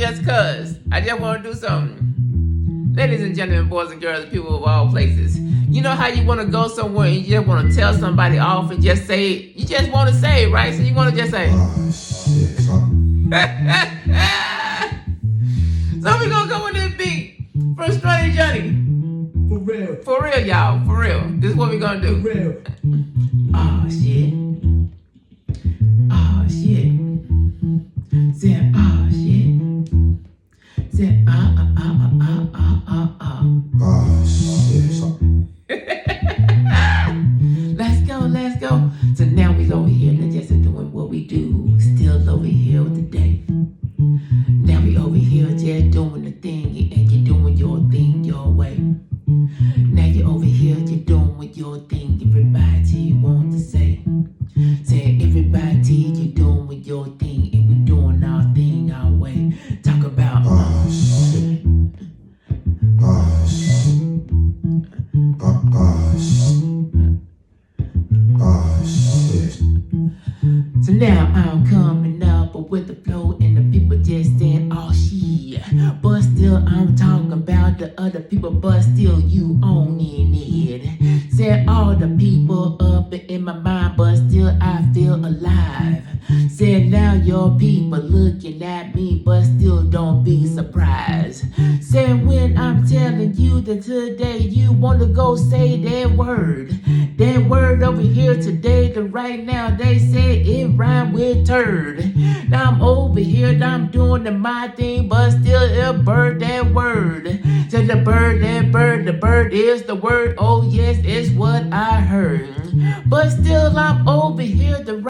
just cuz. I just want to do something. Ladies and gentlemen, boys and girls, people of all places. You know how you want to go somewhere and you just want to tell somebody off and just say it? You just want to say it, right? So you want to just say it. Oh, shit. So we're going to go with this beat from Straight Johnny. For real. For real, y'all. For real. This is what we're going to do. For real. Oh, shit. Oh, shit. Say, oh, shit. Say, Oh, shit. Let's go. So now we over here, let's just doing what we do. Still over here today. Now we over here just doing the thing, and you're doing your thing your way. Now you're over here, you're doing your thing. Everybody want to say everybody, you're doing your thing, and we doing our thing our way. Talk about oh, shit. Oh, shit. Oh, shit. Oh, shit. So now I'm coming up with the flow and the people just saying, oh shit. But still I'm talking about the other people, but still you owning it. Said all the people up in my mind, but still I feel alive. Said now your people looking at me, but still don't be surprised. Said when I'm telling you that today you want to go say that word over here today, the right now they say it rhyme with turd. Now I'm over here, now I'm doing my thing, but still it bird that word. Said the bird, the bird is the word. Oh yes, it's what I heard. But still I'm over here, the